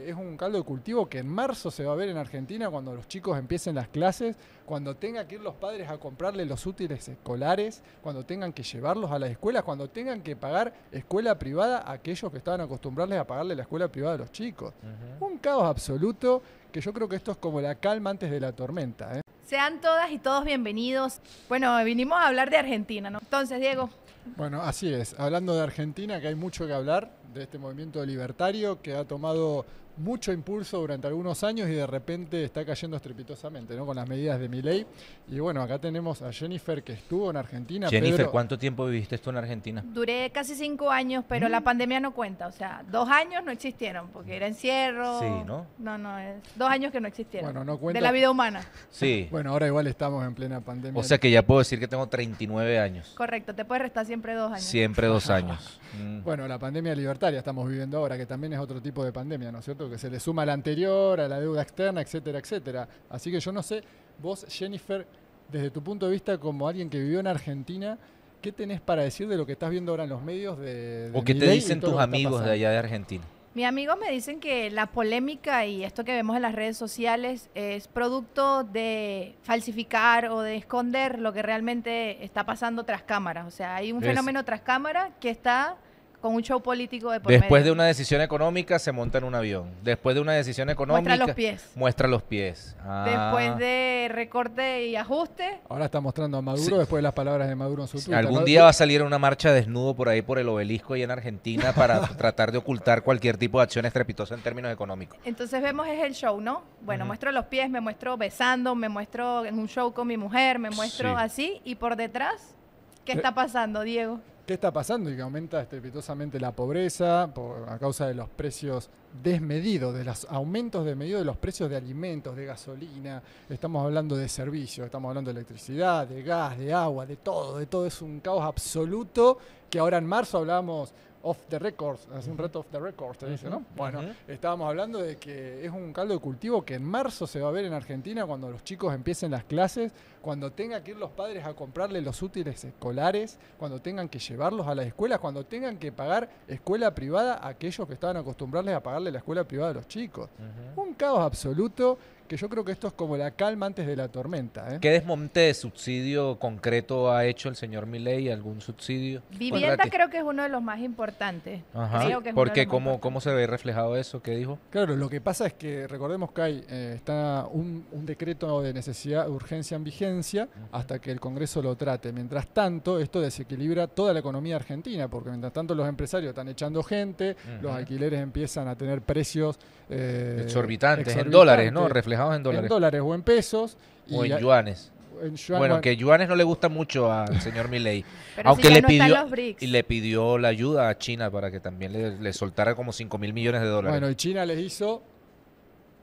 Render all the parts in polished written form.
Es un caldo de cultivo que en marzo se va a ver en Argentina cuando los chicos empiecen las clases, cuando tengan que ir los padres a comprarle los útiles escolares, cuando tengan que llevarlos a las escuelas, cuando tengan que pagar escuela privada a aquellos que estaban acostumbrados a pagarle la escuela privada a los chicos. Un caos absoluto que yo creo que esto es como la calma antes de la tormenta, ¿eh? Sean todas y todos bienvenidos. Bueno, vinimos a hablar de Argentina, ¿no? Entonces, Diego. Bueno, así es. Hablando de Argentina, que hay mucho que hablar de este movimiento libertario que ha tomado mucho impulso durante algunos años y de repente está cayendo estrepitosamente, ¿no? Con las medidas de Milei. Y bueno, acá tenemos a Jennifer que estuvo en Argentina. Jennifer, Pedro, ¿cuánto tiempo viviste tú en Argentina? Duré casi 5 años, pero la pandemia no cuenta. O sea, 2 años no existieron porque era encierro. Sí, ¿no? No, es 2 años que no existieron. Bueno, no cuenta. De la vida humana. Sí. Bueno, ahora igual estamos en plena pandemia. O sea que ya puedo decir que tengo 39 años. Correcto, te puedes restar siempre 2 años. Siempre 2 años. Bueno, la pandemia libertaria estamos viviendo ahora, que también es otro tipo de pandemia, ¿no es cierto? Que se le suma a la anterior, a la deuda externa, etcétera, etcétera. Así que yo no sé, vos, Jennifer, desde tu punto de vista como alguien que vivió en Argentina, ¿qué tenés para decir de lo que estás viendo ahora en los medios de ¿O qué te Milei y dicen todo tus lo que está amigos de pasando? allá de Argentina? Mis amigos me dicen que la polémica y esto que vemos en las redes sociales es producto de falsificar o de esconder lo que realmente está pasando tras cámaras. O sea, hay un Es- fenómeno tras cámara que está con un show político de por Después medio. de una decisión económica se monta en un avión. Después de una decisión económica Muestra los pies. muestra los pies. Ah. Después de recorte y ajuste, Ahora está mostrando a Maduro Sí. después de las palabras de Maduro en su Twitter, Algún ¿no? día va a salir una marcha desnudo por ahí por el obelisco y en Argentina para tratar de ocultar cualquier tipo de acción estrepitosa en términos económicos. entonces vemos es el show, ¿no? Bueno, muestro los pies, me muestro besando, me muestro en un show con mi mujer, me muestro Sí. así y por detrás, ¿qué está pasando, Diego? ¿Qué está pasando? Y que aumenta estrepitosamente la pobreza a causa de los precios desmedidos, de los aumentos desmedidos de los precios de alimentos, de gasolina. Estamos hablando de servicios, estamos hablando de electricidad, de gas, de agua, de todo. De todo es un caos absoluto que ahora en marzo hablábamos off the records, hace un rato off the records, te dice, ¿no? Bueno, estábamos hablando de que es un caldo de cultivo que en marzo se va a ver en Argentina cuando los chicos empiecen las clases, cuando tengan que ir los padres a comprarle los útiles escolares, cuando tengan que llevarlos a las escuelas, cuando tengan que pagar escuela privada a aquellos que estaban acostumbrados a pagarle la escuela privada a los chicos. Un caos absoluto que yo creo que esto es como la calma antes de la tormenta, ¿eh? ¿Qué desmonte de subsidio concreto ha hecho el señor Milei? ¿Algún subsidio? Vivienda Gratis. creo que es uno de los más importantes. Ajá. Creo que es uno ¿Por de qué? los más ¿Cómo importantes. se ve reflejado eso? ¿Qué dijo? Claro, lo que pasa es que recordemos que hay está un decreto de necesidad de urgencia en vigencia hasta que el Congreso lo trate. Mientras tanto, esto desequilibra toda la economía argentina, porque mientras tanto los empresarios están echando gente, los alquileres empiezan a tener precios Exorbitantes, en dólares, ¿no? Reflejados en dólares. En dólares o en pesos. O en yuanes. en yuan, Bueno, que yuanes no le gusta mucho al señor Milei. Pero Aunque si ya le no están pidió los BRICS. y le pidió la ayuda a China para que también le soltara como 5.000 millones de dólares. Bueno, y China les hizo.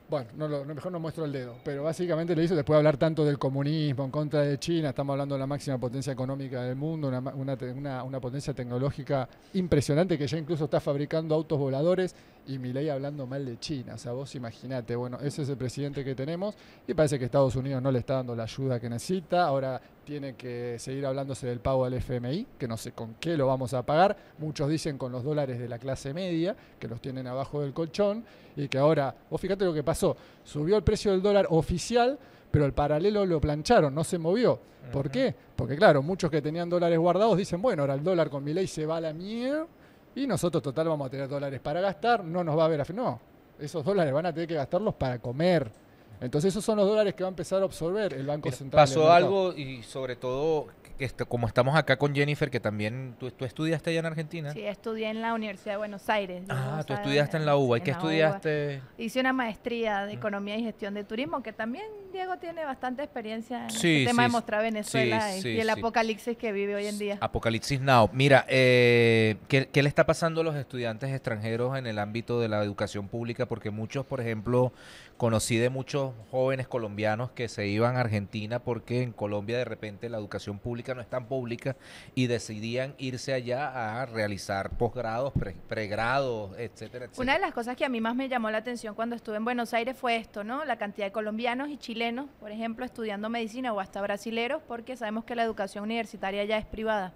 Bueno, mejor no muestro el dedo, pero básicamente le hizo, después de hablar tanto del comunismo en contra de China, estamos hablando de la máxima potencia económica del mundo, una potencia tecnológica impresionante que ya incluso está fabricando autos voladores y Milei hablando mal de China. O sea, vos imaginate, bueno, ese es el presidente que tenemos y parece que Estados Unidos no le está dando la ayuda que necesita. Ahora tiene que seguir hablándose del pago al FMI, que no sé con qué lo vamos a pagar. Muchos dicen con los dólares de la clase media, que los tienen abajo del colchón, y que ahora, vos fíjate lo que pasó, subió el precio del dólar oficial, pero el paralelo lo plancharon, no se movió. ¿Por qué? Porque claro, muchos que tenían dólares guardados dicen, bueno, ahora el dólar con Milei se va a la mierda, y nosotros total vamos a tener dólares para gastar, no nos va a ver no, esos dólares van a tener que gastarlos para comer. Entonces esos son los dólares que va a empezar a absorber el Banco Mira, Central. pasó algo y sobre todo, como estamos acá con Jennifer, que también tú estudiaste allá en Argentina. Sí, estudié en la Universidad de Buenos Aires. Ah, tú ¿sabes? estudiaste en la UBA. ¿Y qué En la UBA. estudiaste? Hice una maestría de Economía y Gestión de Turismo, que también Diego tiene bastante experiencia en Sí, el tema sí, de mostrar Venezuela sí, y sí, el sí. apocalipsis que vive hoy en día. Apocalipsis Now. Mira, ¿qué le está pasando a los estudiantes extranjeros en el ámbito de la educación pública? Porque muchos, por ejemplo, conocí de muchos jóvenes colombianos que se iban a Argentina porque en Colombia de repente la educación pública no es tan pública y decidían irse allá a realizar posgrados, pregrados, etcétera, etcétera. Una de las cosas que a mí más me llamó la atención cuando estuve en Buenos Aires fue esto, ¿no? La cantidad de colombianos y chilenos, por ejemplo, estudiando medicina o hasta brasileros, porque sabemos que la educación universitaria ya es privada.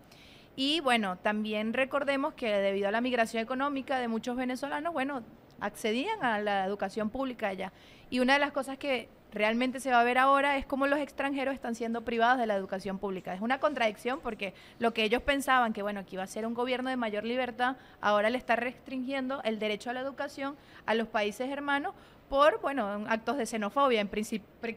Y bueno, también recordemos que debido a la migración económica de muchos venezolanos, bueno, accedían a la educación pública allá. Y una de las cosas que realmente se va a ver ahora es cómo los extranjeros están siendo privados de la educación pública. Es una contradicción porque lo que ellos pensaban que, bueno, que iba a ser un gobierno de mayor libertad, ahora le está restringiendo el derecho a la educación a los países hermanos por, bueno, actos de xenofobia.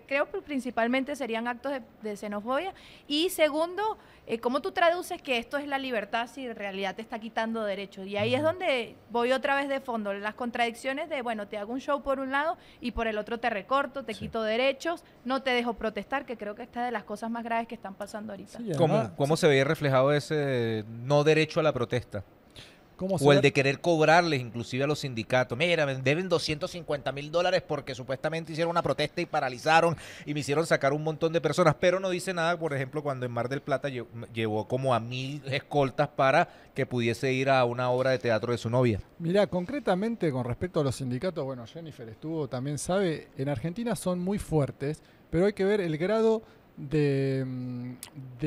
Creo que principalmente serían actos de xenofobia. Y segundo, ¿cómo tú traduces que esto es la libertad si en realidad te está quitando derechos? Y ahí es donde voy otra vez de fondo, las contradicciones de, bueno, te hago un show por un lado y por el otro te recorto, te quito derechos, no te dejo protestar, que creo que esta es de las cosas más graves que están pasando ahorita. Sí, ¿Cómo se veía reflejado ese no derecho a la protesta? ¿Cómo O el de querer cobrarles inclusive a los sindicatos. Mira, me deben $250,000 porque supuestamente hicieron una protesta y paralizaron y me hicieron sacar un montón de personas, pero no dice nada, por ejemplo, cuando en Mar del Plata llevó como a 1,000 escoltas para que pudiese ir a una obra de teatro de su novia? Mira, concretamente con respecto a los sindicatos, bueno, Jennifer estuvo, también sabe, en Argentina son muy fuertes, pero hay que ver el grado de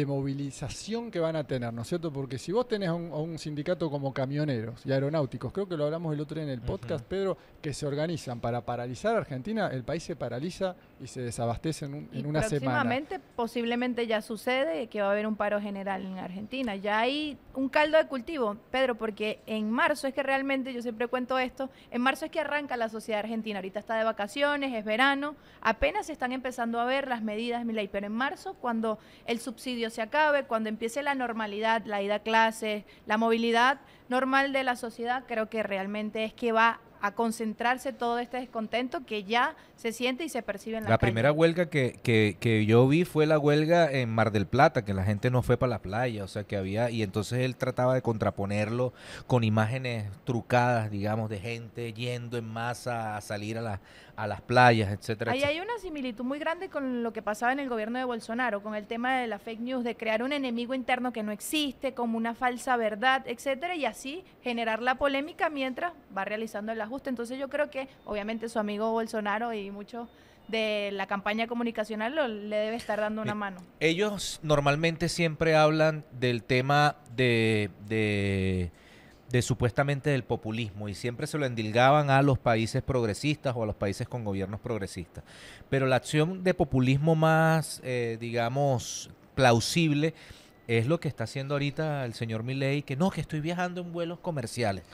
movilización que van a tener, ¿no es cierto? Porque si vos tenés a un sindicato como camioneros y aeronáuticos, creo que lo hablamos el otro día en el podcast, Pedro, que se organizan para paralizar a Argentina, el país se paraliza y se desabastece en una semana. Próximamente, posiblemente ya sucede que va a haber un paro general en Argentina. Ya hay un caldo de cultivo, Pedro, porque en marzo es que realmente, yo siempre cuento esto, en marzo es que arranca la sociedad argentina. Ahorita está de vacaciones, es verano, apenas se están empezando a ver las medidas, Milei, pero en marzo, cuando el subsidio se acabe, cuando empiece la normalidad, la ida a clases, la movilidad normal de la sociedad, creo que realmente es que va a concentrarse todo este descontento que ya se siente y se percibe en la calle. La primera huelga que yo vi fue la huelga en Mar del Plata, que la gente no fue para la playa, o sea que había, y entonces él trataba de contraponerlo con imágenes trucadas, digamos, de gente yendo en masa a salir a las playas, etcétera, Ahí etcétera. hay una similitud muy grande con lo que pasaba en el gobierno de Bolsonaro, con el tema de la fake news, de crear un enemigo interno que no existe, como una falsa verdad, etcétera, y así generar la polémica mientras va realizando el ajuste. Entonces yo creo que obviamente su amigo Bolsonaro y muchos de la campaña comunicacional le debe estar dando una mano. Ellos normalmente siempre hablan del tema de supuestamente del populismo y siempre se lo endilgaban a los países progresistas o a los países con gobiernos progresistas. Pero la acción de populismo más, digamos, plausible es lo que está haciendo ahorita el señor Milei, que no, que estoy viajando en vuelos comerciales,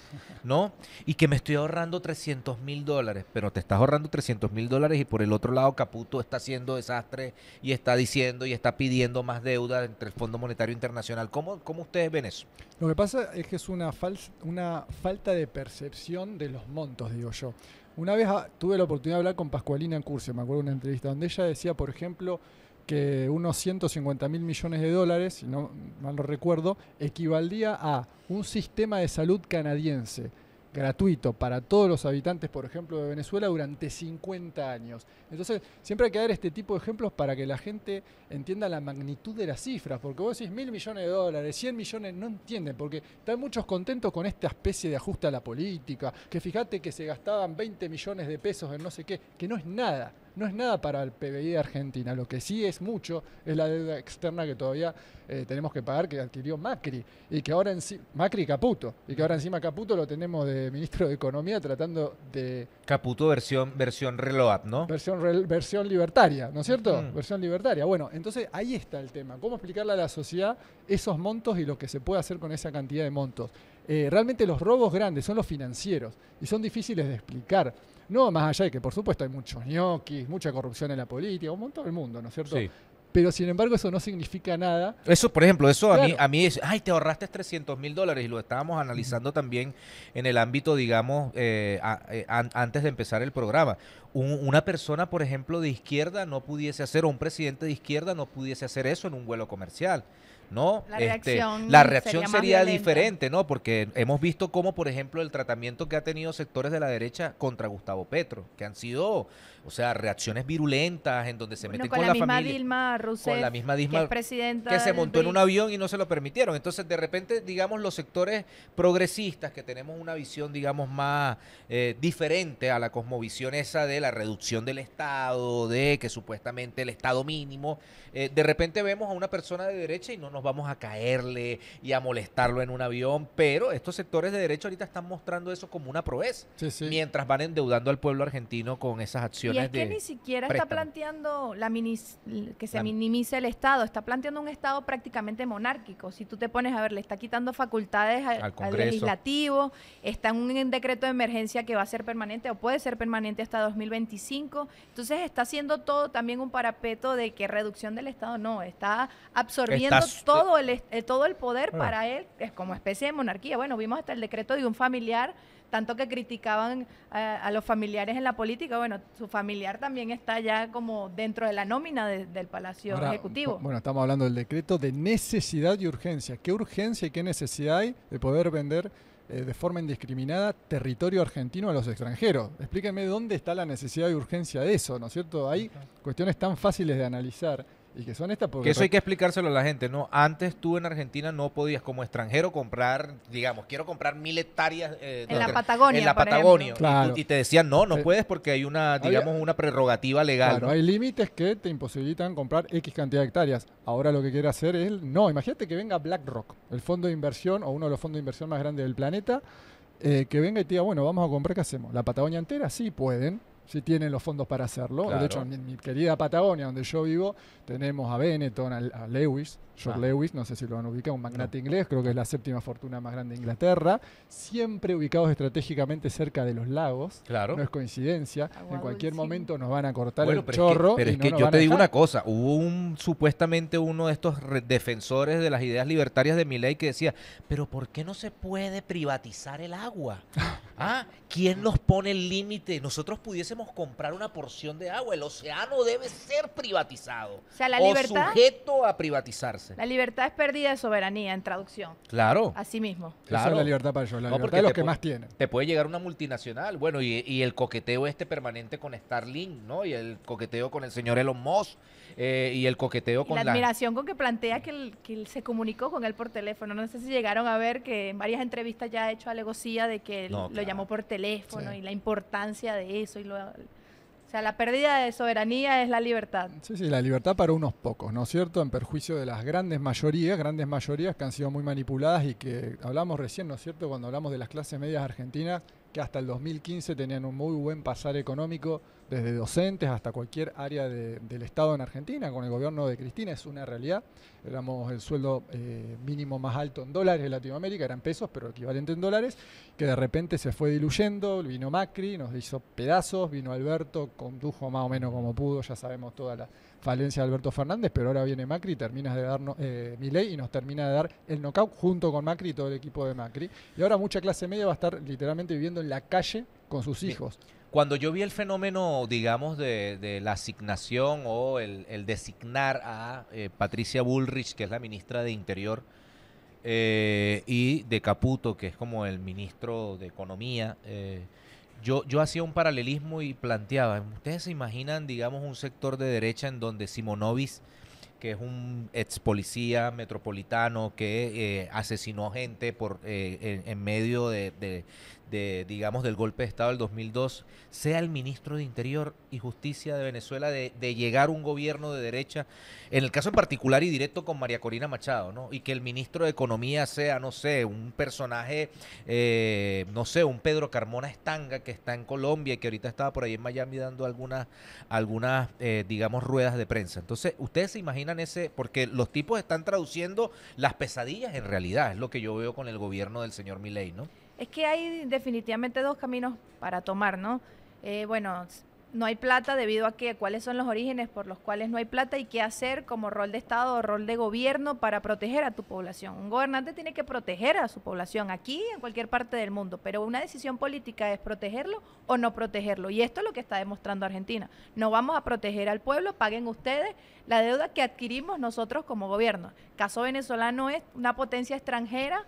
¿no? Y que me estoy ahorrando $300,000, pero te estás ahorrando $300,000 y por el otro lado Caputo está haciendo desastre y está diciendo y está pidiendo más deuda entre el Fondo Monetario Internacional. ¿Cómo ustedes ven eso? Lo que pasa es que es una falta de percepción de los montos, digo yo. Una vez tuve la oportunidad de hablar con Pascualina Curcio, me acuerdo de una entrevista, donde ella decía, por ejemplo, que unos 150.000 millones de dólares, si no mal no recuerdo, equivaldría a un sistema de salud canadiense gratuito para todos los habitantes, por ejemplo, de Venezuela durante 50 años. Entonces, siempre hay que dar este tipo de ejemplos para que la gente entienda la magnitud de las cifras, porque vos decís 1.000 millones de dólares, 100 millones, no entienden, porque están muchos contentos con esta especie de ajuste a la política, que fíjate que se gastaban 20 millones de pesos en no sé qué, que no es nada. No es nada para el PBI de Argentina. Lo que sí es mucho es la deuda externa que todavía tenemos que pagar, que adquirió Macri, y que ahora Macri y Caputo, y que ahora encima Caputo lo tenemos de ministro de Economía tratando de... Caputo versión reload, ¿no? Versión libertaria, ¿no es cierto? Versión libertaria. Bueno, entonces ahí está el tema. ¿Cómo explicarle a la sociedad esos montos y lo que se puede hacer con esa cantidad de montos? Realmente los robos grandes son los financieros y son difíciles de explicar. No, más allá de que, por supuesto, hay muchos ñoquis, mucha corrupción en la política, un montón del mundo, ¿no es cierto? Sí. Pero, sin embargo, eso no significa nada. Eso, por ejemplo, eso claro. a mí es, ay, te ahorraste $300,000 y lo estábamos analizando también en el ámbito, digamos, antes de empezar el programa. Una persona, por ejemplo, de izquierda no pudiese hacer, o un presidente de izquierda no pudiese hacer eso en un vuelo comercial. ¿No? La reacción sería diferente, ¿no? Porque hemos visto cómo, por ejemplo, el tratamiento que ha tenido sectores de la derecha contra Gustavo Petro, que han sido, o sea, reacciones virulentas en donde se meten con la familia. Dilma Rousseff, con la misma Dilma, que es presidenta que se montó en un avión y no se lo permitieron. Entonces, de repente, digamos, los sectores progresistas, que tenemos una visión, digamos, más diferente a la cosmovisión esa de la reducción del Estado, de que supuestamente el Estado mínimo, de repente vemos a una persona de derecha y no nos nos vamos a caerle y a molestarlo en un avión, pero estos sectores de derecha ahorita están mostrando eso como una proeza, Sí, sí. mientras van endeudando al pueblo argentino con esas Y acciones es que de ni siquiera está préstamo. planteando que se La- minimice el Estado, está planteando un Estado prácticamente monárquico. Si tú te pones a ver, le está quitando facultades al Congreso. legislativo, está en un decreto de emergencia que va a ser permanente o puede ser permanente hasta 2025. Entonces está haciendo todo también un parapeto de que reducción del Estado no, está absorbiendo Está- todo el poder Ah. para él, es como especie de monarquía. Bueno, vimos hasta el decreto de un familiar, tanto que criticaban a los familiares en la política, bueno, su familiar también está ya como dentro de la nómina del Palacio Ahora, Ejecutivo. bueno, estamos hablando del decreto de necesidad y urgencia. ¿Qué urgencia y qué necesidad hay de poder vender de forma indiscriminada territorio argentino a los extranjeros? Explíquenme dónde está la necesidad y urgencia de eso, ¿no es cierto? Hay cuestiones tan fáciles de analizar y que son estas porque... Que eso hay que explicárselo a la gente, ¿no? Antes tú en Argentina no podías como extranjero comprar, digamos, quiero comprar 1000 hectáreas En la Patagonia, en la por Patagonia. ejemplo. Claro. Y te decían, no Sí. puedes porque hay una, digamos, una prerrogativa legal. Claro, ¿no? hay límites que te imposibilitan comprar X cantidad de hectáreas. Ahora lo que quiere hacer es... No, imagínate que venga BlackRock, el fondo de inversión o uno de los fondos de inversión más grandes del planeta, que venga y te diga, bueno, vamos a comprar, ¿qué hacemos? ¿La Patagonia entera? Sí, pueden. Si tienen los fondos para hacerlo. Claro. De hecho, en mi querida Patagonia, donde yo vivo, tenemos a Benetton, a Lewis, George Ah. Lewis, no sé si lo han ubicado, un magnate inglés, creo que es la séptima fortuna más grande de Inglaterra, siempre ubicados estratégicamente cerca de los lagos. Claro. No es coincidencia. Agua En cualquier dulce. momento nos van a cortar Bueno, el pero chorro. pero y es no que nos yo van te a digo dejar. una cosa, hubo supuestamente uno de estos defensores de las ideas libertarias de Milei que decía, pero ¿por qué no se puede privatizar el agua? ¿Ah? ¿Quién nos pone el límite? Nosotros pudiésemos comprar una porción de agua, el océano debe ser privatizado O sea, la o libertad, sujeto a privatizarse. la libertad es pérdida de soberanía, en traducción, Claro. así mismo. Esa Claro. es la libertad para ellos, la No, libertad porque de los te que pu- más tienen. Te puede llegar una multinacional, bueno, y el coqueteo permanente con Starlink, ¿no? Y el coqueteo con el señor Elon Musk, y el coqueteo Y con la la... admiración con que plantea que él se comunicó con él por teléfono. No sé si llegaron a ver que en varias entrevistas ya ha hecho alegocía de que él No, lo claro. llamó por teléfono Sí. y la importancia de eso. O sea, la pérdida de soberanía es la libertad. Sí, sí, la libertad para unos pocos, ¿no es cierto? En perjuicio de las grandes mayorías que han sido muy manipuladas y que hablamos recién, ¿no es cierto? Cuando hablamos de las clases medias argentinas, que hasta el 2015 tenían un muy buen pasar económico, desde docentes hasta cualquier área del Estado en Argentina. Con el gobierno de Cristina es una realidad. Éramos el sueldo mínimo más alto en dólares de Latinoamérica, eran pesos, pero equivalente en dólares, que de repente se fue diluyendo, vino Macri, nos hizo pedazos, vino Alberto, condujo más o menos como pudo, ya sabemos toda la falencia de Alberto Fernández, pero ahora viene Macri, termina de darnos Milei y nos termina de dar el knockout junto con Macri y todo el equipo de Macri. Y ahora mucha clase media va a estar literalmente viviendo en la calle con sus Bien. hijos. Cuando yo vi el fenómeno, digamos, de la asignación o el designar a Patricia Bullrich, que es la ministra de Interior, y de Caputo, que es como el ministro de Economía, yo hacía un paralelismo y planteaba, ¿ustedes se imaginan, digamos, un sector de derecha en donde Simonovic, que es un ex policía metropolitano que asesinó gente en medio digamos, del golpe de Estado del 2002, sea el ministro de Interior y Justicia de Venezuela de llegar un gobierno de derecha, en el caso en particular y directo con María Corina Machado, ¿no? Y que el ministro de Economía sea, no sé, un personaje, no sé, un Pedro Carmona Estanga que está en Colombia y que ahorita estaba por ahí en Miami dando algunas digamos, ruedas de prensa. Entonces, ustedes se imaginan porque los tipos están traduciendo las pesadillas en realidad, es lo que yo veo con el gobierno del señor Milei, ¿no? Es que hay definitivamente dos caminos para tomar, ¿no? Bueno, no hay plata debido a que cuáles son los orígenes por los cuales no hay plata y qué hacer como rol de Estado o rol de gobierno para proteger a tu población. Un gobernante tiene que proteger a su población aquí en cualquier parte del mundo, pero una decisión política es protegerlo o no protegerlo. Y esto es lo que está demostrando Argentina. No vamos a proteger al pueblo, paguen ustedes la deuda que adquirimos nosotros como gobierno. Caso venezolano es una potencia extranjera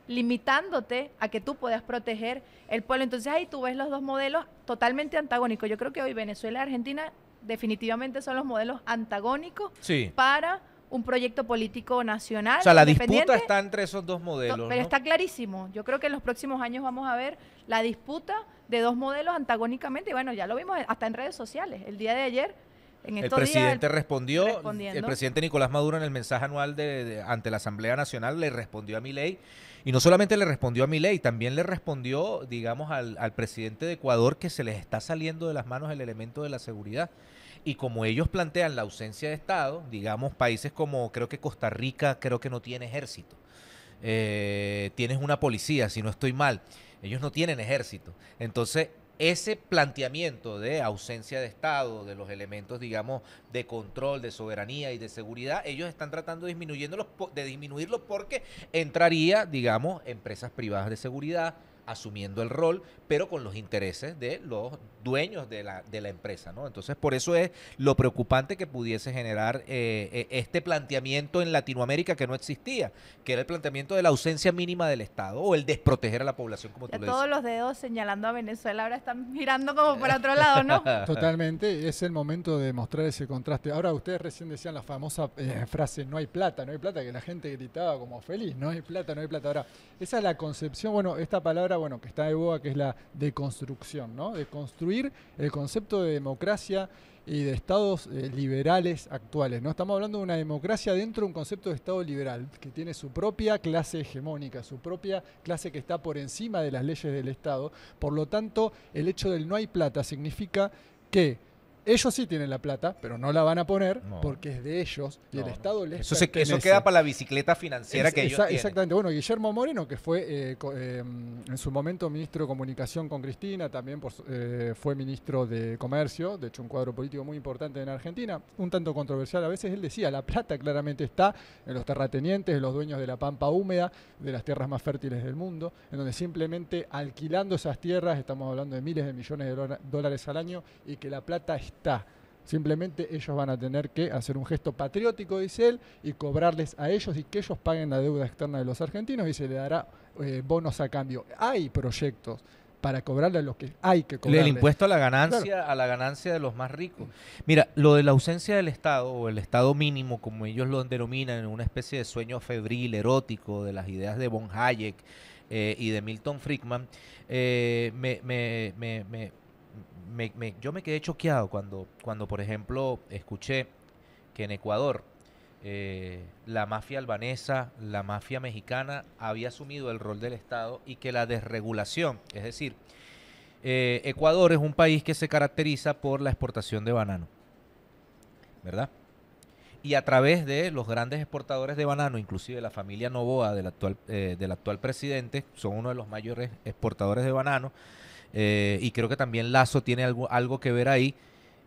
limitándote a que tú puedas proteger el pueblo. Entonces ahí tú ves los dos modelos totalmente antagónicos. Yo creo que hoy Venezuela y Argentina definitivamente son los modelos antagónicos Sí. para un proyecto político nacional. O sea, la independiente, disputa está entre esos dos modelos, pero ¿no? está clarísimo. Yo creo que en los próximos años vamos a ver la disputa de dos modelos antagónicamente. Y bueno, ya lo vimos hasta en redes sociales. El día de ayer en El estos días presidente respondió, respondiendo. el presidente Nicolás Maduro en el mensaje anual ante la Asamblea Nacional le respondió a Milei, y no solamente le respondió a Milei, también le respondió, digamos, al presidente de Ecuador, que se les está saliendo de las manos el elemento de la seguridad. Y como ellos plantean la ausencia de Estado, digamos, países como creo que Costa Rica, creo que no tiene ejército. Tienes una policía, si no estoy mal. Ellos no tienen ejército. Entonces, ese planteamiento de ausencia de Estado, de los elementos, digamos, de control, de soberanía y de seguridad, ellos están tratando de disminuirlo porque entraría, digamos, empresas privadas de seguridad, asumiendo el rol, pero con los intereses de los dueños de la empresa, ¿no? Entonces, por eso es lo preocupante que pudiese generar este planteamiento en Latinoamérica que no existía, que era el planteamiento de la ausencia mínima del Estado o el desproteger a la población, como Ya tú le todos dices. los dedos señalando a Venezuela ahora están mirando como para otro lado, ¿no? Totalmente, es el momento de mostrar ese contraste. Ahora ustedes recién decían la famosa frase no hay plata, que la gente gritaba como feliz, no hay plata, no hay plata. Ahora, esa es la concepción, bueno, esta palabra, bueno, que está de boga, que es la deconstrucción, ¿no? De construir el concepto de democracia y de estados liberales actuales, ¿no? Estamos hablando de una democracia dentro de un concepto de estado liberal, que tiene su propia clase hegemónica, su propia clase que está por encima de las leyes del Estado. Por lo tanto, el hecho del no hay plata significa que ellos sí tienen la plata, pero no la van a poner porque es de ellos y el Estado les Eso queda para la bicicleta financiera que ellos tienen. Exactamente. Bueno, Guillermo Moreno, que fue en su momento ministro de Comunicación con Cristina, también fue ministro de Comercio, de hecho un cuadro político muy importante en Argentina, un tanto controversial a veces. Él decía, la plata claramente está en los terratenientes, en los dueños de la pampa húmeda, de las tierras más fértiles del mundo, en donde simplemente alquilando esas tierras, estamos hablando de miles de millones de dólares al año, y que la plata está. Simplemente ellos van a tener que hacer un gesto patriótico, dice él, y cobrarles a ellos y que ellos paguen la deuda externa de los argentinos, y se le dará bonos a cambio. Hay proyectos para cobrarle a los que hay que cobrarles. El impuesto a la ganancia, claro, a la ganancia de los más ricos. Mira, lo de la ausencia del Estado, o el Estado mínimo, como ellos lo denominan, en una especie de sueño febril, erótico, de las ideas de von Hayek y de Milton Friedman, yo me quedé choqueado cuando, por ejemplo, escuché que en Ecuador la mafia albanesa, la mafia mexicana había asumido el rol del Estado, y que la desregulación, es decir, Ecuador es un país que se caracteriza por la exportación de banano, ¿verdad? Y a través de los grandes exportadores de banano, inclusive la familia Noboa del actual presidente, son uno de los mayores exportadores de banano, y creo que también Lazo tiene algo que ver ahí.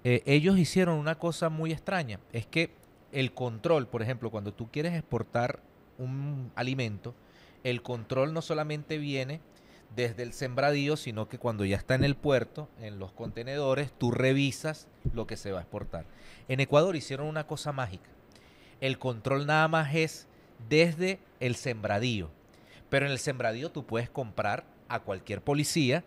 Ellos hicieron una cosa muy extraña, es que el control, por ejemplo, cuando tú quieres exportar un alimento, el control no solamente viene desde el sembradío, sino que cuando ya está en el puerto, en los contenedores, tú revisas lo que se va a exportar. En Ecuador hicieron una cosa mágica. El control nada más es desde el sembradío, pero en el sembradío tú puedes comprar a cualquier policía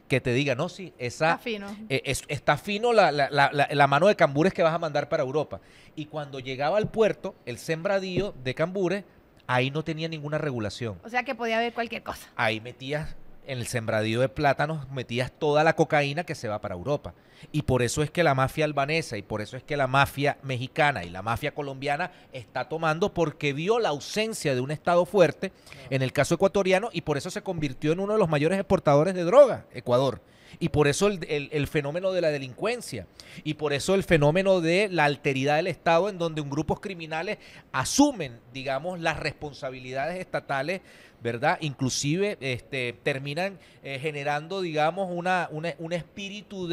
que te diga, no, sí, Está fino. Está fino la mano de cambures que vas a mandar para Europa. Y cuando llegaba al puerto, el sembradío de cambures, ahí no tenía ninguna regulación. O sea que podía haber cualquier cosa. Ahí metías, en el sembradío de plátanos, metías toda la cocaína que se va para Europa. Y por eso es que la mafia albanesa, y por eso es que la mafia mexicana y la mafia colombiana está tomando, porque vio la ausencia de un Estado fuerte, en el caso ecuatoriano, y por eso se convirtió en uno de los mayores exportadores de droga, Ecuador. Y por eso el fenómeno de la delincuencia, y por eso el fenómeno de la alteridad del Estado, en donde grupos criminales asumen, digamos, las responsabilidades estatales, ¿verdad? Inclusive terminan generando, digamos, un espíritu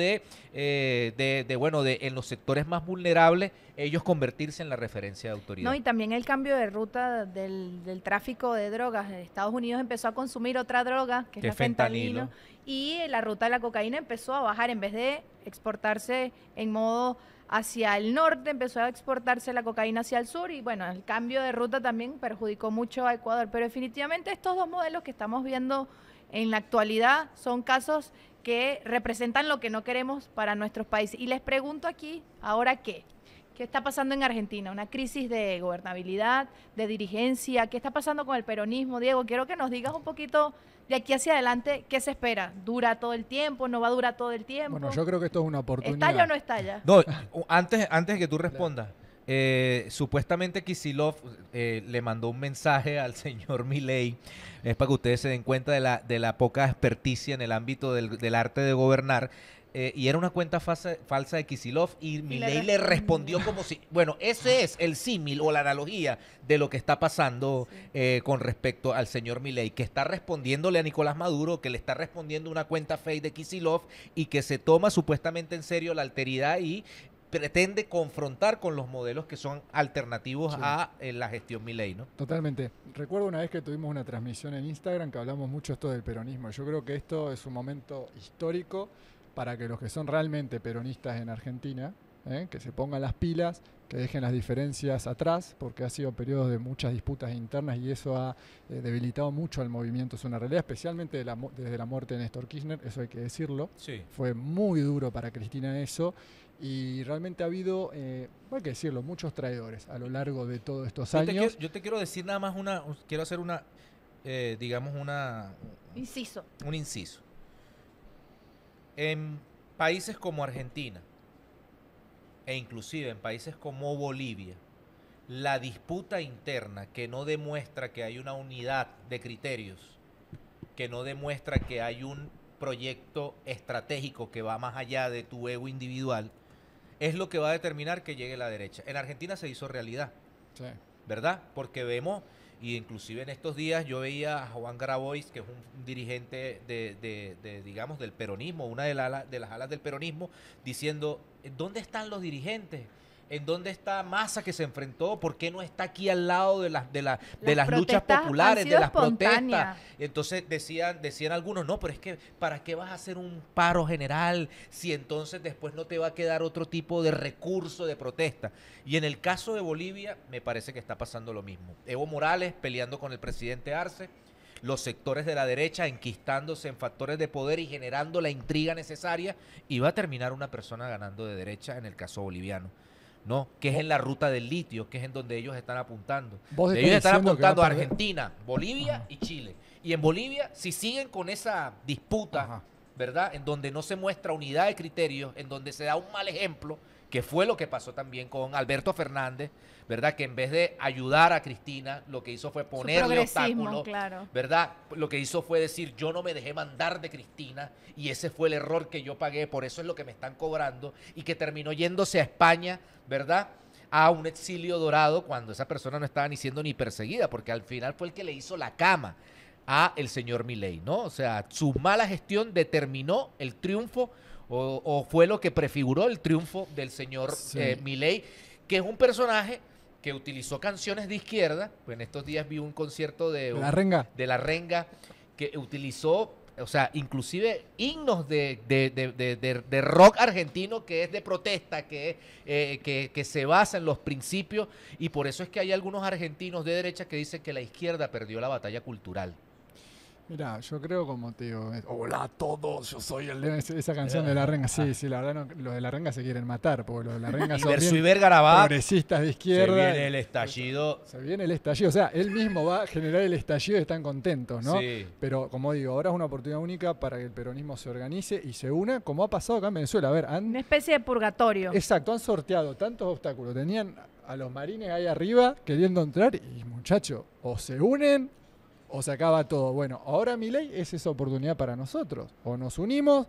en los sectores más vulnerables, ellos convertirse en la referencia de autoridad. No, y también el cambio de ruta del tráfico de drogas. Estados Unidos empezó a consumir otra droga, que es la fentanilo, y la ruta de la cocaína empezó a bajar. En vez de exportarse en modo hacia el norte, empezó a exportarse la cocaína hacia el sur, y bueno, el cambio de ruta también perjudicó mucho a Ecuador. Pero definitivamente estos dos modelos que estamos viendo en la actualidad son casos que representan lo que no queremos para nuestros países. Y les pregunto aquí, ¿ahora qué? ¿Qué está pasando en Argentina? Una crisis de gobernabilidad, de dirigencia. ¿Qué está pasando con el peronismo? Diego, quiero que nos digas un poquito de aquí hacia adelante, ¿qué se espera? ¿Dura todo el tiempo? ¿No va a durar todo el tiempo? Bueno, yo creo que esto es una oportunidad. ¿Estalla o no estalla? No, antes de que tú respondas, supuestamente Kicillof le mandó un mensaje al señor Milei, es para que ustedes se den cuenta de la poca experticia en el ámbito del arte de gobernar, y era una cuenta falsa de Kicillof, y Milei le respondió como si, bueno, ese es el símil o la analogía de lo que está pasando con respecto al señor Milei, que está respondiéndole a Nicolás Maduro, que le está respondiendo una cuenta fake de Kicillof y que se toma supuestamente en serio la alteridad y pretende confrontar con los modelos que son alternativos a la gestión Milei, ¿no? Totalmente. Recuerdo una vez que tuvimos una transmisión en Instagram que hablamos mucho esto del peronismo. Yo creo que esto es un momento histórico para que los que son realmente peronistas en Argentina, que se pongan las pilas, que dejen las diferencias atrás, porque ha sido periodos de muchas disputas internas y eso ha debilitado mucho al movimiento. Es una realidad, especialmente desde la muerte de Néstor Kirchner, eso hay que decirlo. Sí. Fue muy duro para Cristina eso. Y realmente ha habido, hay que decirlo, muchos traidores a lo largo de todos estos años. Yo te quiero decir nada más quiero hacer digamos Inciso. un inciso. En países como Argentina, e inclusive en países como Bolivia, la disputa interna que no demuestra que hay una unidad de criterios, que no demuestra que hay un proyecto estratégico que va más allá de tu ego individual, es lo que va a determinar que llegue la derecha. En Argentina se hizo realidad, Sí. ¿verdad? Porque vemos, y inclusive en estos días yo veía a Juan Grabois, que es un dirigente digamos, del peronismo, una de las alas del peronismo, diciendo, ¿dónde están los dirigentes? ¿En dónde está Massa que se enfrentó? ¿Por qué no está aquí al lado de las luchas populares, de las protestas? Entonces decían algunos, no, pero es que ¿para qué vas a hacer un paro general si entonces después no te va a quedar otro tipo de recurso de protesta? Y en el caso de Bolivia me parece que está pasando lo mismo. Evo Morales peleando con el presidente Arce, los sectores de la derecha enquistándose en factores de poder y generando la intriga necesaria, y va a terminar una persona ganando de derecha en el caso boliviano. ¿No? Que es en la ruta del litio, que es en donde ellos están apuntando. Ellos están apuntando a Argentina, Bolivia y Chile. Y en Bolivia, si siguen con esa disputa, ¿verdad? En donde no se muestra unidad de criterios, en donde se da un mal ejemplo, que fue lo que pasó también con Alberto Fernández, ¿verdad? Que en vez de ayudar a Cristina, lo que hizo fue ponerle obstáculos, claro. ¿verdad? Lo que hizo fue decir, yo no me dejé mandar de Cristina, y ese fue el error que yo pagué, por eso es lo que me están cobrando, y que terminó yéndose a España, ¿verdad?, a un exilio dorado, cuando esa persona no estaba ni siendo ni perseguida, porque al final fue el que le hizo la cama a el señor Milei, ¿no? O sea, su mala gestión determinó el triunfo, o fue lo que prefiguró el triunfo del señor Milei, que es un personaje que utilizó canciones de izquierda. Pues en estos días vi un concierto de La Renga, que utilizó, o sea, inclusive himnos de rock argentino, que es de protesta, que se basa en los principios, y por eso es que hay algunos argentinos de derecha que dicen que la izquierda perdió la batalla cultural. mira, yo creo como te digo, hola a todos, yo soy el de esa canción de La Renga. Sí, la verdad los de La Renga se quieren matar, porque los de La Renga son bien progresistas de izquierda. Se viene el estallido. Se viene el estallido, o sea, él mismo va a generar el estallido y están contentos, ¿no? Sí. Pero como digo, ahora es una oportunidad única para que el peronismo se organice y se una, como ha pasado acá en Venezuela. A ver, una especie de purgatorio. Exacto, han sorteado tantos obstáculos. Tenían a los marines ahí arriba queriendo entrar y, muchachos, o se unen o se acaba todo. Bueno, ahora Milei es esa oportunidad para nosotros. O nos unimos,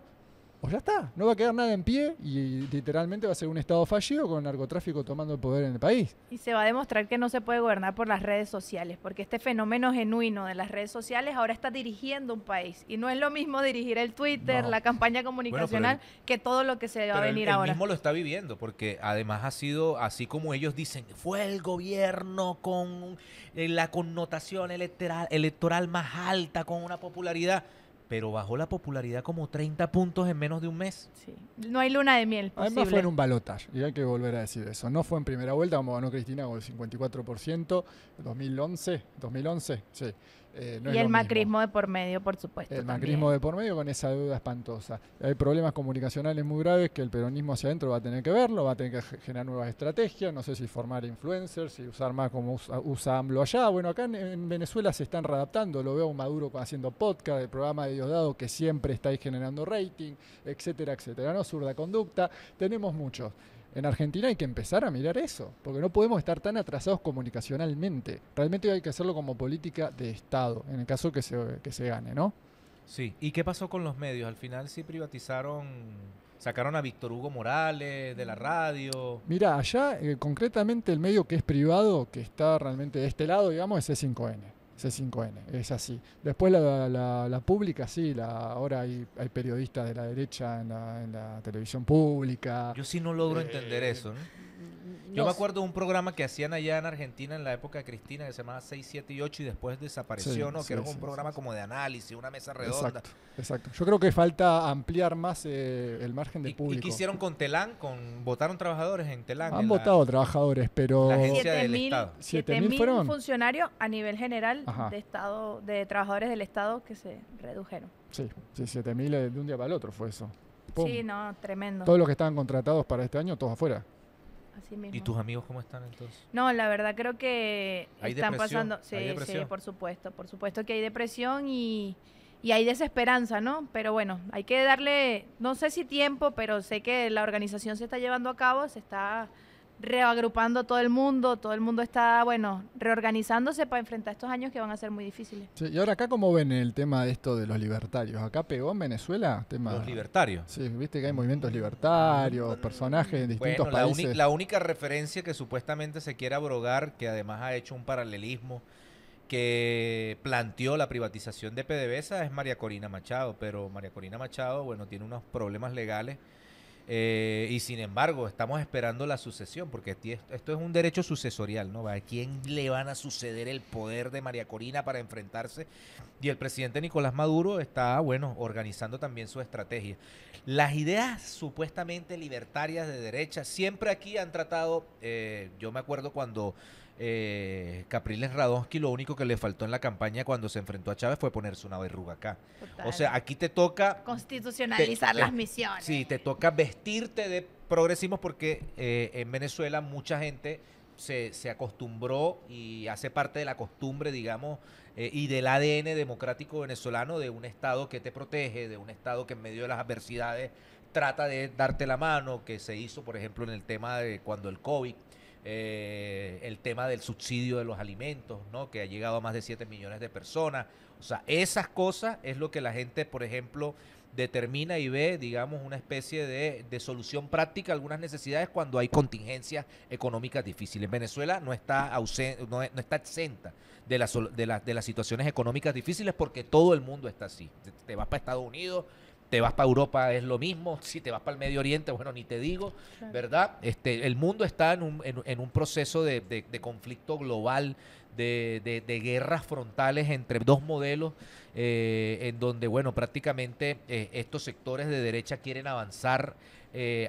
o ya está. No va a quedar nada en pie y literalmente va a ser un estado fallido con el narcotráfico tomando el poder en el país. Y se va a demostrar que no se puede gobernar por las redes sociales, porque este fenómeno genuino de las redes sociales ahora está dirigiendo un país. Y no es lo mismo dirigir el Twitter, la campaña comunicacional, que todo lo que se va a venir ahora. Él mismo lo está viviendo, porque además ha sido, así como ellos dicen, fue el gobierno con la connotación electoral más alta, con una popularidad, pero bajó la popularidad como 30 puntos en menos de un mes. Sí. No hay luna de miel posible. Además fue en un balotaje, y hay que volver a decir eso. No fue en primera vuelta, como ganó Cristina con el 54%, 2011, sí. No y es el lo macrismo mismo. de por medio, por supuesto. El también. macrismo de por medio con esa deuda espantosa. Hay problemas comunicacionales muy graves que el peronismo hacia adentro va a tener que verlo, va a tener que generar nuevas estrategias, no sé si formar influencers, si usar más como usa AMLO allá. Bueno, acá en Venezuela se están readaptando, lo veo a un Maduro haciendo podcast, el programa de Diosdado que siempre está ahí generando rating, etcétera, etcétera, ¿no? Zurda conducta, tenemos muchos. En Argentina hay que empezar a mirar eso, porque no podemos estar tan atrasados comunicacionalmente. Realmente hay que hacerlo como política de Estado, en el caso que se gane, ¿no? Sí. ¿Y qué pasó con los medios? Al final sí privatizaron, sacaron a Víctor Hugo Morales de la radio. Mira, allá concretamente el medio que es privado, que está realmente de este lado, digamos, es C5N. C5N, es así. Después la pública, sí, ahora hay periodistas de la derecha en la televisión pública. Yo sí no logro entender eso, ¿no? Yo No me sé. acuerdo de un programa que hacían allá en Argentina en la época de Cristina que se llamaba 6, 7 y 8 y después desapareció, Sí, ¿no? sí, Que era sí, un programa sí. como de análisis, una mesa redonda. Exacto, exacto. Yo creo que falta ampliar más el margen de ¿Y público. qué hicieron con Telán? Votaron trabajadores en Telán, Han en votado trabajadores, la pero agencia del Estado. 7.000 fueron. funcionarios a nivel general Ajá. de Estado, de trabajadores del Estado que se redujeron. Sí, 7.000 de un día para el otro fue eso. Pum. Sí, no, tremendo. Todos los que estaban contratados para este año, todos afuera. Así mismo. ¿Y tus amigos cómo están entonces? No, la verdad creo que ¿Hay están depresión? pasando, sí, ¿Hay sí, depresión? por supuesto que hay depresión y hay desesperanza, ¿no? Pero bueno, hay que darle, no sé si tiempo, pero sé que la organización se está llevando a cabo, se está reagrupando todo el mundo está, bueno, reorganizándose para enfrentar estos años que van a ser muy difíciles. Sí, y ahora acá, ¿cómo ven el tema de esto de los libertarios? ¿Acá pegó en Venezuela? Tema... Los libertarios. Sí, viste que hay movimientos libertarios, personajes en distintos Bueno, países. la única referencia que supuestamente se quiere abrogar, que además ha hecho un paralelismo, que planteó la privatización de PDVSA es María Corina Machado, pero María Corina Machado, bueno, tiene unos problemas legales y sin embargo estamos esperando la sucesión, porque esto es un derecho sucesorial, ¿no? ¿A quién le van a suceder el poder de María Corina para enfrentarse? Y el presidente Nicolás Maduro está, bueno, organizando también su estrategia. Las ideas supuestamente libertarias de derecha siempre aquí han tratado, yo me acuerdo cuando Capriles Radonsky lo único que le faltó en la campaña cuando se enfrentó a Chávez fue ponerse una verruga acá. Total. O sea, aquí te toca Constitucionalizar las misiones. Sí, te toca vestirte de progresismo porque en Venezuela mucha gente se acostumbró y hace parte de la costumbre, digamos, y del ADN democrático venezolano de un Estado que te protege, de un Estado que en medio de las adversidades trata de darte la mano, que se hizo, por ejemplo, en el tema de cuando el COVID, el tema del subsidio de los alimentos, ¿no? Que ha llegado a más de 7 millones de personas. O sea, esas cosas es lo que la gente, por ejemplo, determina y ve, digamos, una especie de solución práctica a algunas necesidades cuando hay contingencias económicas difíciles. Venezuela no está no está exenta de las situaciones económicas difíciles porque todo el mundo está así. Te vas para Estados Unidos, te vas para Europa, es lo mismo. Si te vas para el Medio Oriente, bueno, ni te digo, Claro. ¿verdad? El mundo está en un proceso de conflicto global, de guerras frontales entre dos modelos, en donde, bueno, prácticamente estos sectores de derecha quieren avanzar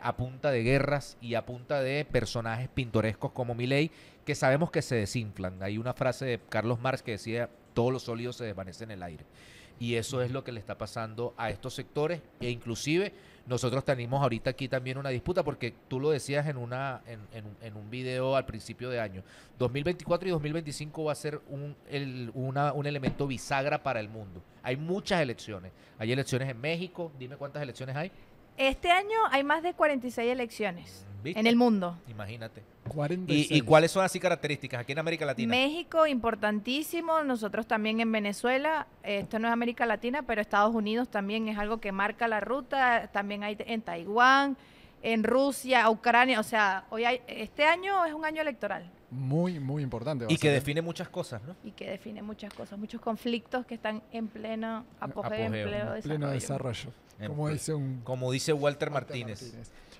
a punta de guerras y a punta de personajes pintorescos como Milei, que sabemos que se desinflan. Hay una frase de Carlos Marx que decía, todos los sólidos se desvanecen en el aire. Y eso es lo que le está pasando a estos sectores e inclusive nosotros tenemos ahorita aquí también una disputa porque tú lo decías en un video al principio de año. 2024 y 2025 va a ser un elemento bisagra para el mundo. Hay muchas elecciones. Hay elecciones en México. Dime cuántas elecciones hay. Este año hay más de 46 elecciones ¿Viste? en el mundo. Imagínate. 46. ¿Y cuáles son así características aquí en América Latina? México, importantísimo, nosotros también en Venezuela, esto no es América Latina, pero Estados Unidos también es algo que marca la ruta, también hay en Taiwán, en Rusia, Ucrania, o sea, este año es un año electoral Muy, muy importante. va Y a que ser. define muchas cosas, ¿no? y que define muchas cosas, muchos conflictos que están en pleno apogeo, Apogeo, en Pleno desarrollo. Como dice un Como dice Walter Martínez.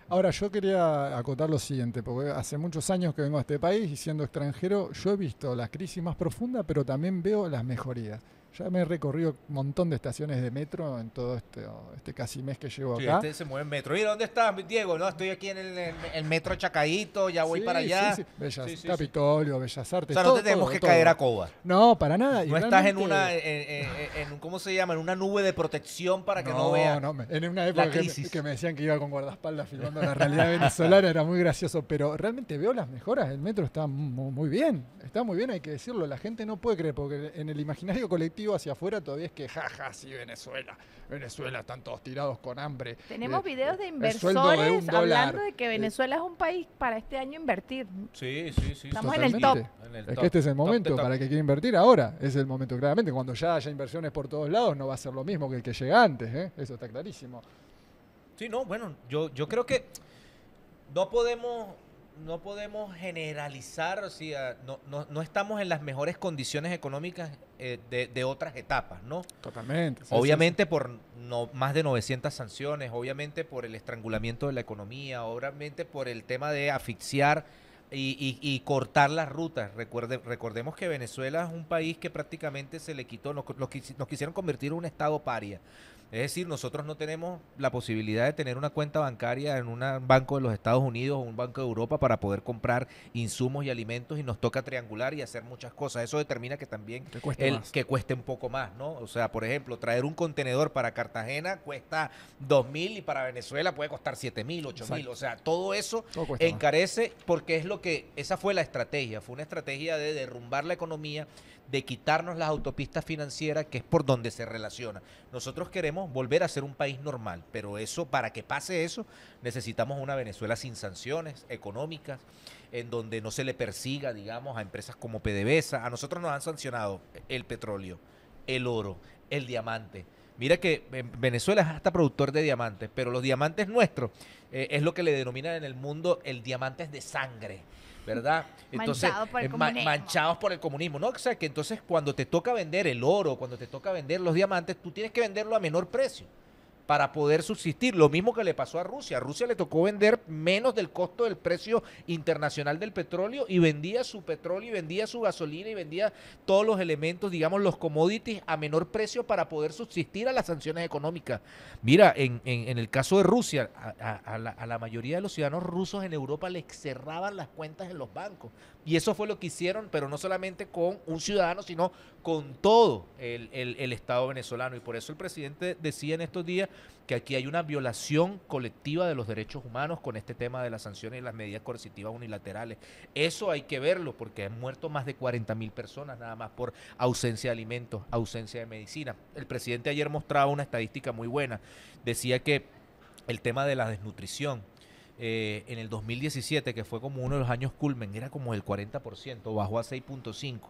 Ahora, yo quería acotar lo siguiente, porque hace muchos años que vengo a este país y siendo extranjero, yo he visto las crisis más profundas, pero también veo las mejorías. Ya me he recorrido un montón de estaciones de metro en todo este casi mes que llevo Sí, acá. este se mueve en metro. Mira, ¿dónde estás, Diego? No, estoy aquí en el metro Chacaíto, ya voy Sí, para allá. sí, sí. Bellas, Sí, sí, sí. Capitolio, Bellas O Artes, sea, no todo, te tenemos todo, que todo. caer a coba. No, para nada. Y No estás en realmente- ¿cómo se llama? En una nube de protección para que no No, veas no, en una época crisis. que me decían que iba con guardaespaldas filmando la realidad venezolana, era muy gracioso, pero realmente veo las mejoras, el metro está muy bien, hay que decirlo, la gente no puede creer, porque en el imaginario colectivo hacia afuera todavía es que jaja, sí, Venezuela, están todos tirados con hambre. Tenemos videos de el sueldo de inversores $1. hablando de que Venezuela es un país para este año invertir. Sí. Estamos en el top. Es que este es el momento para el que quiere invertir ahora, es el momento claramente, cuando ya haya inversiones por todos lados no va a ser lo mismo que el que llega antes, ¿eh? Eso está clarísimo. Sí, no, bueno, yo creo que no podemos generalizar, o sea, no estamos en las mejores condiciones económicas de otras etapas, ¿no? Totalmente. Sí, Obviamente por más de 900 sanciones, obviamente por el estrangulamiento de la economía, obviamente por el tema de asfixiar y cortar las rutas. Recordemos que Venezuela es un país que prácticamente se le quitó, nos quisieron convertir en un estado paria. Es decir, nosotros no tenemos la posibilidad de tener una cuenta bancaria en un banco de los Estados Unidos o un banco de Europa para poder comprar insumos y alimentos, y nos toca triangular y hacer muchas cosas. Eso determina que también que cueste un poco más, ¿no? O sea, por ejemplo, traer un contenedor para Cartagena cuesta 2.000 y para Venezuela puede costar 7.000, 8.000. O sea, todo eso encarece porque esa fue la estrategia. Fue una estrategia de derrumbar la economía, de quitarnos las autopistas financieras, que es por donde se relaciona. Nosotros queremos volver a ser un país normal, pero para que pase eso, necesitamos una Venezuela sin sanciones económicas, en donde no se le persiga, digamos, a empresas como PDVSA. A nosotros nos han sancionado el petróleo, el oro, el diamante. Mira que Venezuela es hasta productor de diamantes, pero los diamantes nuestros es lo que le denominan en el mundo el diamantes de sangre, ¿verdad? Entonces, manchados por el comunismo, ¿no? O sea, que entonces cuando te toca vender el oro, cuando te toca vender los diamantes, tú tienes que venderlo a menor precio para poder subsistir. Lo mismo que le pasó a Rusia. A Rusia le tocó vender menos del costo del precio internacional del petróleo, y vendía su petróleo y vendía su gasolina y vendía todos los elementos, digamos, los commodities a menor precio para poder subsistir a las sanciones económicas. Mira, en el caso de Rusia, a la mayoría de los ciudadanos rusos en Europa les cerraban las cuentas en los bancos. Y eso fue lo que hicieron, pero no solamente con un ciudadano, sino con todo el Estado venezolano. Y por eso el presidente decía en estos días que aquí hay una violación colectiva de los derechos humanos con este tema de las sanciones y las medidas coercitivas unilaterales. Eso hay que verlo, porque han muerto más de 40.000 personas nada más por ausencia de alimentos, ausencia de medicina. El presidente ayer mostraba una estadística muy buena. Decía que el tema de la desnutrición, en el 2017, que fue como uno de los años culmen, era como el 40%, bajó a 6.5%,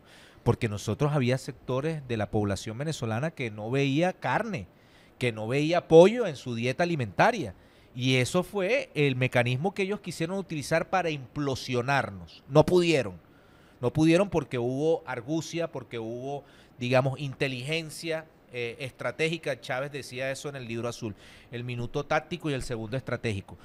porque nosotros había sectores de la población venezolana que no veía carne, que no veía pollo en su dieta alimentaria. Y eso fue el mecanismo que ellos quisieron utilizar para implosionarnos. No pudieron porque hubo argucia, porque hubo, digamos, inteligencia estratégica. Chávez decía eso en el Libro Azul: el minuto táctico y el segundo estratégico.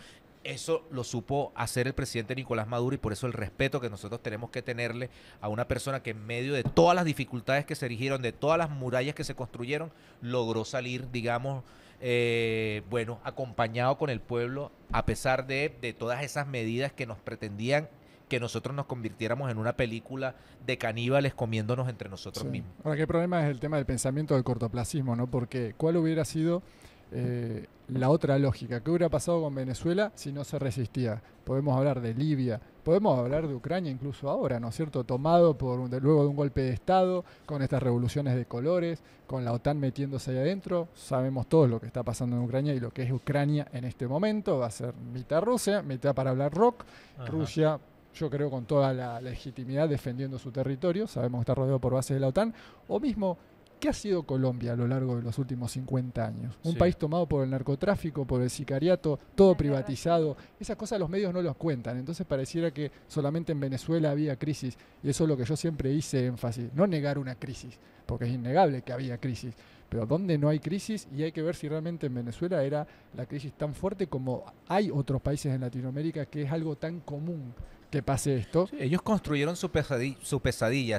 Eso lo supo hacer el presidente Nicolás Maduro, y por eso el respeto que nosotros tenemos que tenerle a una persona que en medio de todas las dificultades que se erigieron, de todas las murallas que se construyeron, logró salir, digamos, acompañado con el pueblo, a pesar de todas esas medidas que nos pretendían que nosotros nos convirtiéramos en una película de caníbales comiéndonos entre nosotros mismos. Ahora, ¿qué problema es el tema del pensamiento del cortoplacismo, ¿no? Porque ¿cuál hubiera sido la otra lógica? ¿Qué hubiera pasado con Venezuela si no se resistía? Podemos hablar de Libia, podemos hablar de Ucrania incluso ahora, ¿no es cierto? Tomado luego de un golpe de Estado, con estas revoluciones de colores, con la OTAN metiéndose ahí adentro. Sabemos todo lo que está pasando en Ucrania y lo que es Ucrania en este momento. Va a ser mitad Rusia, mitad para hablar rock. Ajá. Rusia, yo creo, con toda la legitimidad defendiendo su territorio. Sabemos que está rodeado por bases de la OTAN. O mismo, ¿qué ha sido Colombia a lo largo de los últimos 50 años? Un país tomado por el narcotráfico, por el sicariato, todo privatizado. Esas cosas los medios no los cuentan. Entonces pareciera que solamente en Venezuela había crisis. Y eso es lo que yo siempre hice énfasis. No negar una crisis, porque es innegable que había crisis. pero donde no hay crisis, y hay que ver si realmente en Venezuela era la crisis tan fuerte como hay otros países en Latinoamérica, que es algo tan común que pase esto. Sí, ellos construyeron su pesadilla,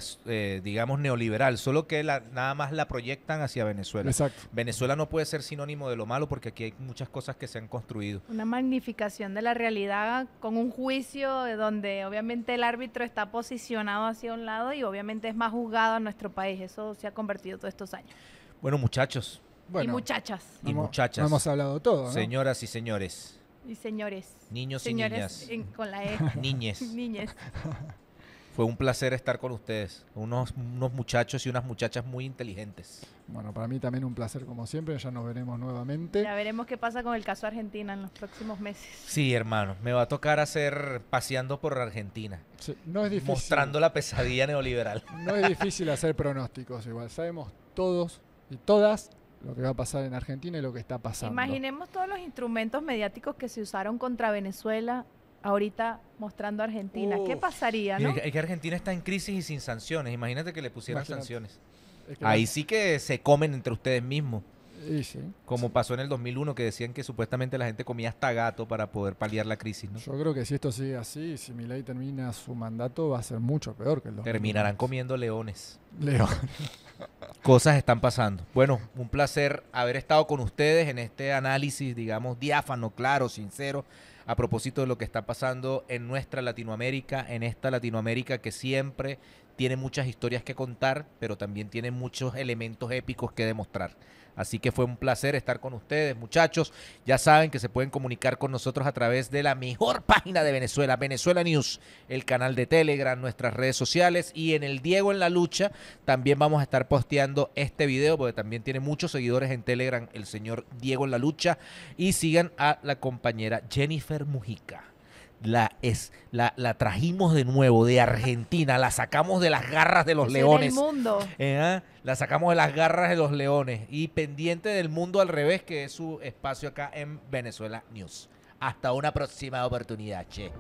digamos, neoliberal, solo que nada más la proyectan hacia Venezuela. Exacto. Venezuela no puede ser sinónimo de lo malo porque aquí hay muchas cosas que se han construido. Una magnificación de la realidad con un juicio de donde obviamente el árbitro está posicionado hacia un lado y obviamente es más juzgado en nuestro país. Eso se ha convertido todos estos años. Bueno, muchachos Bueno, y muchachas. y muchachas, no hemos hablado todo, ¿no? señoras y señores, Y señores. niños Señores y niñas, con la E. niñes, Niñes. fue un placer estar con ustedes, unos muchachos y unas muchachas muy inteligentes. Bueno, para mí también un placer como siempre, ya nos veremos nuevamente. Ya veremos qué pasa con el caso Argentina en los próximos meses. Sí, hermano, me va a tocar hacer paseando por Argentina, Sí, no es difícil. mostrando la pesadilla neoliberal. No es difícil hacer pronósticos, igual sabemos todos y todas lo que va a pasar en Argentina y lo que está pasando. Imaginemos todos los instrumentos mediáticos que se usaron contra Venezuela ahorita mostrando a Argentina. ¿Qué Uf. pasaría, no? Mira, es que Argentina está en crisis y sin sanciones. Imagínate que le pusieran Imagínate. sanciones. Es que Ahí sí que se comen entre ustedes mismos, y sí. como pasó en el 2001, que decían que supuestamente la gente comía hasta gato para poder paliar la crisis, ¿no? Yo creo que si esto sigue así, si Milei termina su mandato, va a ser mucho peor que el 2001. Terminarán comiendo leones. Leo. Cosas están pasando. Bueno, un placer haber estado con ustedes en este análisis, digamos, diáfano, claro, sincero, a propósito de lo que está pasando en nuestra Latinoamérica, en esta Latinoamérica que siempre tiene muchas historias que contar, pero también tiene muchos elementos épicos que demostrar. Así que fue un placer estar con ustedes, muchachos. Ya saben que se pueden comunicar con nosotros a través de la mejor página de Venezuela, Venezuela News, el canal de Telegram, nuestras redes sociales, y en el Diego en la Lucha también vamos a estar posteando este video porque también tiene muchos seguidores en Telegram el señor Diego en la Lucha. Y sigan a la compañera Jennifer Mujica. La trajimos de nuevo de Argentina, la sacamos de las garras de los Ese leones. del mundo. La sacamos de las garras de los leones y pendiente del mundo al revés, que es su espacio acá en Venezuela News. Hasta una próxima oportunidad, che.